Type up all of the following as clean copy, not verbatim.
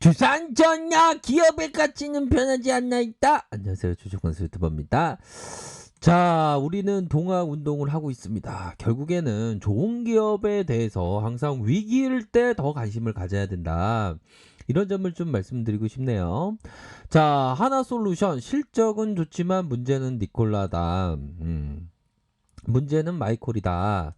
주산 전야 기업의 가치는 변하지 않나이다. 안녕하세요, 주식kon수 유튜버입니다. 자, 우리는 동학 운동을 하고 있습니다. 결국에는 좋은 기업에 대해서 항상 위기일 때 더 관심을 가져야 된다. 이런 점을 좀 말씀드리고 싶네요. 자, 하나솔루션 실적은 좋지만 문제는 니콜라다. 문제는 마이콜이다.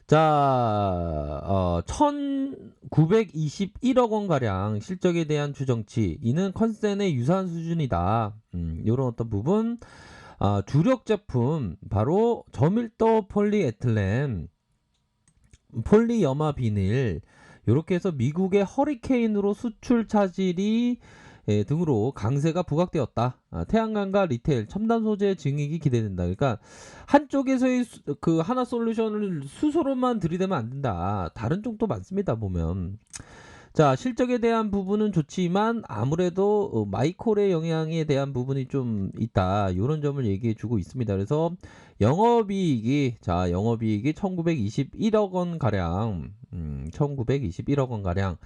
자, 1921억 원 가량 실적에 대한 추정치, 이는 컨센의 유사한 수준이다. 이런 어떤 부분, 주력 제품 바로 저밀도 폴리에틸렌, 폴리염화 비닐, 이렇게 해서 미국의 허리케인으로 수출 차질이 등으로 강세가 부각되었다. 태양광과 리테일, 첨단 소재 증액이 기대된다. 그러니까 한쪽에서의 그 하나 솔루션을 수소로만 들이대면 안 된다. 다른 쪽도 많습니다, 보면. 자, 실적에 대한 부분은 좋지만 아무래도 마이콜의 영향에 대한 부분이 좀 있다. 이런 점을 얘기해 주고 있습니다. 그래서 영업이익이 1921억 원 가량, 1921억 원 가량,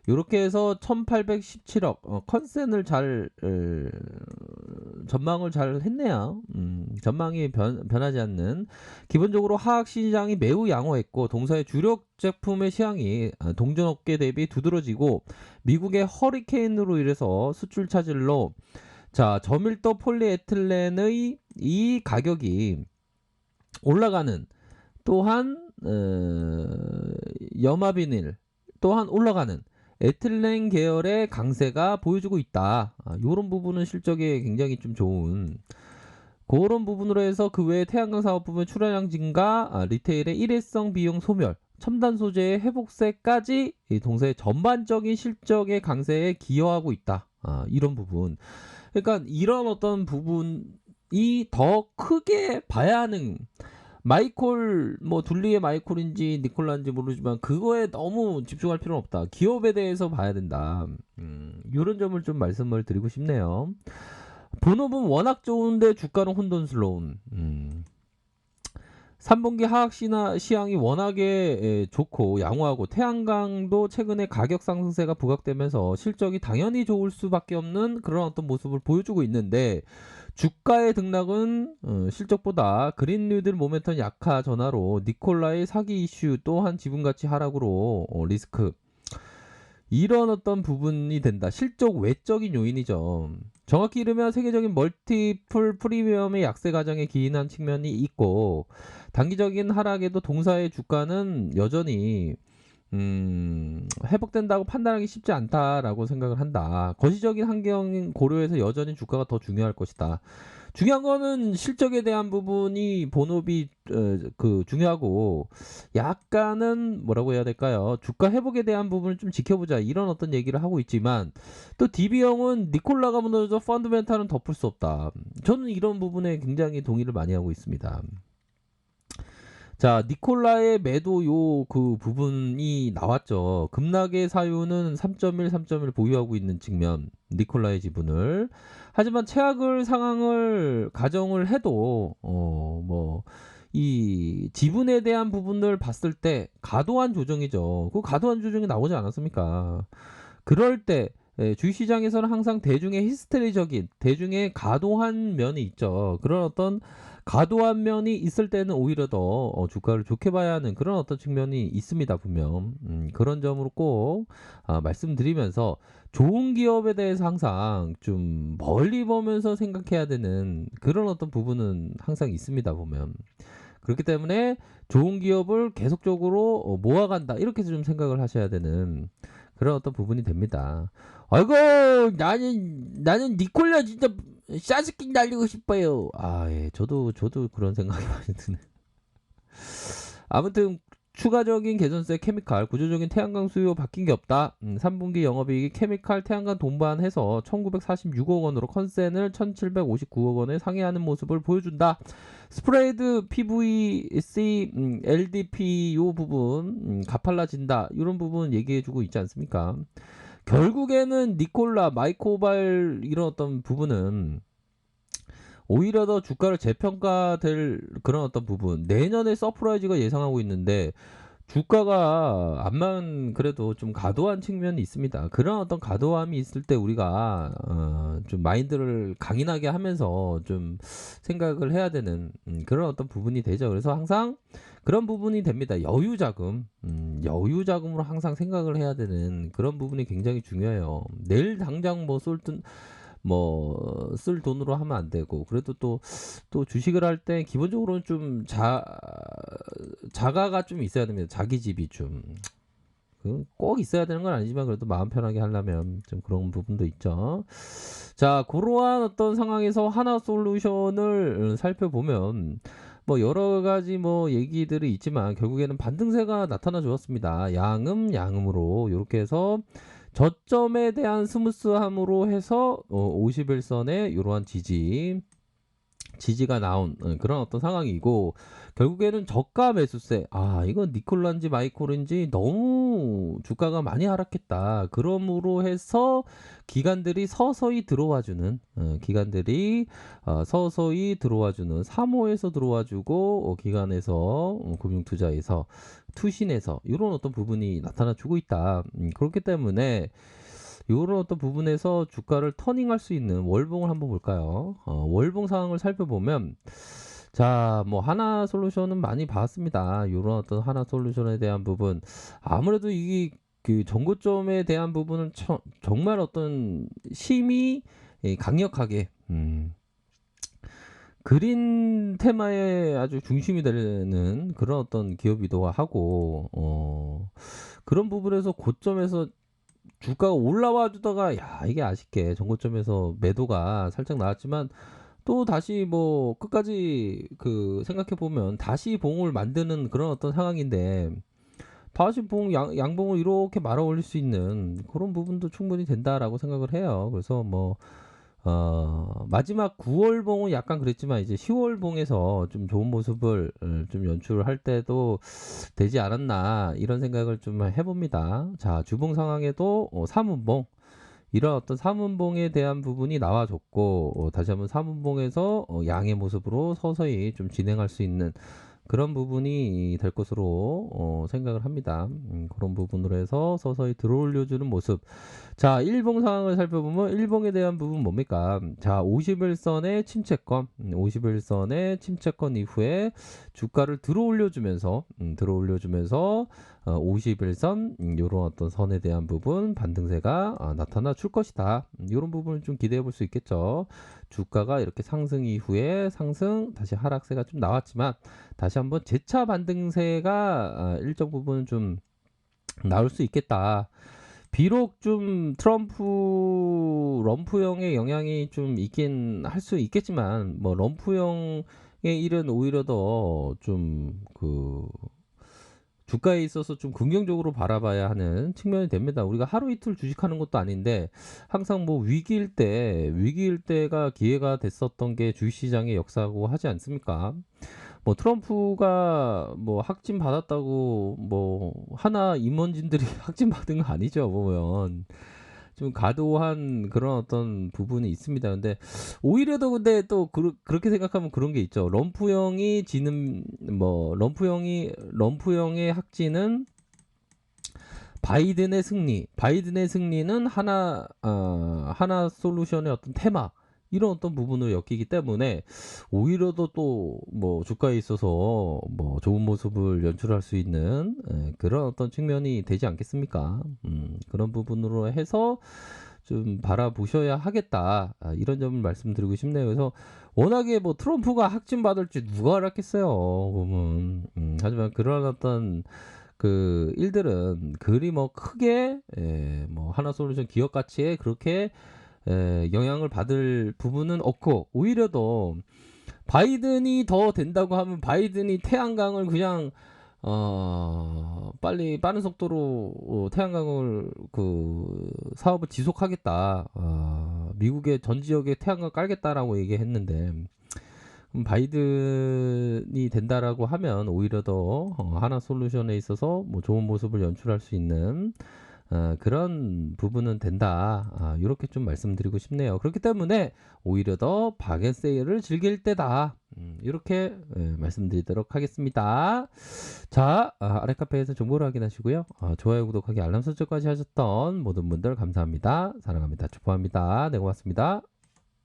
이렇게 해서 1817억, 컨센을 잘 전망을 잘 했네요. 전망이 변하지 않는, 기본적으로 하악 시장이 매우 양호했고 동사의 주력 제품의 시향이 동전업계 대비 두드러지고 미국의 허리케인으로 인해서 수출 차질로 저밀도 폴리에틸렌의 이 가격이 올라가는, 또한 염화비닐 또한 올라가는 에틸렌 계열의 강세가 보여주고 있다. 이런 부분은 실적에 굉장히 좀 좋은 그런 부분으로 해서 그 외에 태양광 사업 부분 출하량 증가, 리테일의 일회성 비용 소멸, 첨단 소재의 회복세까지 이 동사의 전반적인 실적의 강세에 기여하고 있다. 이런 부분. 그러니까 이런 어떤 부분이 더 크게 봐야 하는, 마이콜 뭐 둘리의 마이콜인지 니콜라인지 모르지만 그거에 너무 집중할 필요는 없다. 기업에 대해서 봐야 된다. 이런 점을 좀 말씀을 드리고 싶네요. 본업은 워낙 좋은데 주가는 혼돈스러운. 3분기 하악 시향이 워낙에 좋고 양호하고 태양광도 최근에 가격 상승세가 부각되면서 실적이 당연히 좋을 수밖에 없는 그런 어떤 모습을 보여주고 있는데, 주가의 등락은 실적보다 그린 뉴딜 모멘텀 약화 전화로 니콜라의 사기 이슈 또한 지분가치 하락으로 리스크, 이런 어떤 부분이 된다. 실적 외적인 요인이죠. 정확히 이르면 세계적인 멀티플 프리미엄의 약세 과정에 기인한 측면이 있고, 단기적인 하락에도 동사의 주가는 여전히 회복된다고 판단하기 쉽지 않다라고 생각을 한다. 거시적인 환경 고려해서 여전히 주가가 더 중요할 것이다. 중요한 거는 실적에 대한 부분이 본업이 중요하고, 약간은 뭐라고 해야 될까요? 주가 회복에 대한 부분을 좀 지켜보자, 이런 어떤 얘기를 하고 있지만, 또 DB형은 니콜라가 무너져 펀드멘탈은 덮을 수 없다. 저는 이런 부분에 굉장히 동의를 많이 하고 있습니다. 자, 니콜라의 매도 그 부분이 나왔죠. 급락의 사유는 3.1, 3.1 보유하고 있는 측면, 니콜라의 지분을. 하지만 최악을 상황을 가정을 해도 이 지분에 대한 부분을 봤을 때 과도한 조정이죠. 그 과도한 조정이 나오지 않았습니까? 그럴 때 주식시장에서는 항상 대중의 히스테리적인, 대중의 과도한 면이 있죠. 그런 어떤 과도한 면이 있을 때는 오히려 더 주가를 좋게 봐야 하는 그런 어떤 측면이 있습니다, 분명. 그런 점으로 꼭 말씀드리면서, 좋은 기업에 대해서 항상 좀 멀리 보면서 생각해야 되는 그런 어떤 부분은 항상 있습니다, 보면. 그렇기 때문에 좋은 기업을 계속적으로 모아간다, 이렇게 좀 생각을 하셔야 되는 그런 어떤 부분이 됩니다. 아이고, 나는 니콜라 진짜 샤스킨 날리고 싶어요. 예, 저도 그런 생각이 많이 드네. 아무튼 추가적인 개선세 케미칼, 구조적인 태양광 수요 바뀐 게 없다. 3분기 영업이익이 케미칼 태양광 동반해서 1946억 원으로 컨센을 1759억 원에 상회하는 모습을 보여준다. 스프레이드 PVC LDP 요 부분 가팔라진다, 이런 부분 얘기해주고 있지 않습니까? 결국에는 니콜라 마이코발 이런 어떤 부분은 오히려 더 주가를 재평가될 그런 어떤 부분, 내년에 서프라이즈가 예상하고 있는데, 주가가 암만 그래도 좀 과도한 측면이 있습니다. 그런 어떤 과도함이 있을 때 우리가 좀 마인드를 강인하게 하면서 좀 생각을 해야 되는 그런 어떤 부분이 되죠. 그래서 항상 그런 부분이 됩니다. 여유 자금, 여유 자금으로 항상 생각을 해야 되는 그런 부분이 굉장히 중요해요. 내일 당장 쓸 돈으로 하면 안 되고, 그래도 또 주식을 할 때 기본적으로는 좀 자가가 좀 있어야 됩니다. 자기 집이 좀. 꼭 있어야 되는 건 아니지만 그래도 마음 편하게 하려면 좀 그런 부분도 있죠. 자, 그러한 어떤 상황에서 하나 솔루션을 살펴보면 뭐 여러 가지 뭐 얘기들이 있지만 결국에는 반등세가 나타나 주었습니다. 양음 양음으로 이렇게 해서 저점에 대한 스무스함으로 해서 51선의 이러한 지지가 나온 그런 어떤 상황이고, 결국에는 저가 매수세, 이건 니콜란지 마이콜인지 너무 주가가 많이 하락했다, 그러므로 해서 기관들이 서서히 들어와주는, 서서히 들어와주는 3호에서 들어와주고, 기관에서 금융투자에서 투신에서 이런 어떤 부분이 나타나주고 있다. 그렇기 때문에 요런 어떤 부분에서 주가를 터닝할 수 있는 월봉을 한번 볼까요? 월봉 상황을 살펴보면, 자, 뭐 하나 솔루션은 많이 봤습니다. 요런 어떤 하나 솔루션에 대한 부분, 아무래도 이게 그 전고점에 대한 부분은 정말 어떤 힘이 강력하게 그린 테마에 아주 중심이 되는 그런 어떤 기업이기도 하고, 그런 부분에서 고점에서 주가가 올라와 주다가, 야, 이게 아쉽게 전고점에서 매도가 살짝 나왔지만 또 다시 뭐 끝까지 그 생각해 보면 다시 봉을 만드는 그런 어떤 상황인데, 다시 양봉을 이렇게 말아 올릴 수 있는 그런 부분도 충분히 된다라고 생각을 해요. 그래서 뭐 마지막 9월 봉은 약간 그랬지만 이제 10월 봉에서 좀 좋은 모습을 좀 연출할 때도 되지 않았나, 이런 생각을 좀 해봅니다. 자, 주봉 상황에도 3운봉, 이런 어떤 3운봉에 대한 부분이 나와줬고, 다시 한번 3운봉에서 양의 모습으로 서서히 좀 진행할 수 있는 그런 부분이 될 것으로 생각을 합니다. 그런 부분으로 해서 서서히 들어올려주는 모습. 자, 일봉 상황을 살펴보면 일봉에 대한 부분 뭡니까? 자, 51선의 침체권, 51선의 침체권 이후에 주가를 들어올려주면서 51선 요런 어떤 선에 대한 부분 반등세가 나타나 줄 것이다. 이런 부분을 좀 기대해 볼 수 있겠죠. 주가가 이렇게 상승 이후에 다시 하락세가 좀 나왔지만 다시 한번 재차 반등세가 일정 부분 좀 나올 수 있겠다. 비록 좀 럼프형의 영향이 좀 있긴 할 수 있겠지만, 뭐 럼프형의 일은 오히려 더 좀 주가에 있어서 좀 긍정적으로 바라봐야 하는 측면이 됩니다. 우리가 하루 이틀 주식하는 것도 아닌데 항상 뭐 위기일 때가 기회가 됐었던 게 주식시장의 역사고 하지 않습니까? 뭐 트럼프가 뭐 확진 받았다고 뭐 하나 임원진들이 확진 받은 거 아니죠, 보면. 좀 과도한 그런 어떤 부분이 있습니다. 근데 오히려 더, 근데 또 그렇게 생각하면 그런 게 있죠. 럼프형의 확진은 바이든의 승리는 하나 솔루션의 어떤 테마, 이런 어떤 부분을 엮이기 때문에 오히려 더 또 뭐 주가에 있어서 뭐 좋은 모습을 연출할 수 있는 그런 어떤 측면이 되지 않겠습니까? 그런 부분으로 해서 좀 바라보셔야 하겠다. 이런 점을 말씀드리고 싶네요. 그래서 워낙에 뭐 트럼프가 확진 받을지 누가 알았겠어요. 보면. 하지만 그런 어떤 그 일들은 그리 뭐 크게 뭐 하나솔루션 기업 가치에 그렇게 영향을 받을 부분은 없고, 오히려 더 바이든이 더 된다고 하면 바이든이 태양광을 그냥 빨리 빠른 속도로 태양광을 사업을 지속하겠다. 미국의 전 지역에 태양광 깔겠다라고 얘기했는데, 바이든이 된다라고 하면 오히려 더 하나 솔루션에 있어서 뭐 좋은 모습을 연출할 수 있는 그런 부분은 된다. 요렇게 좀 말씀드리고 싶네요. 그렇기 때문에 오히려 더 박앤세일을 즐길 때다. 요렇게 말씀드리도록 하겠습니다. 자, 아래 카페에서 정보를 확인하시고요. 좋아요, 구독하기, 알람 설정까지 하셨던 모든 분들 감사합니다. 사랑합니다. 축복합니다. 네, 고맙습니다.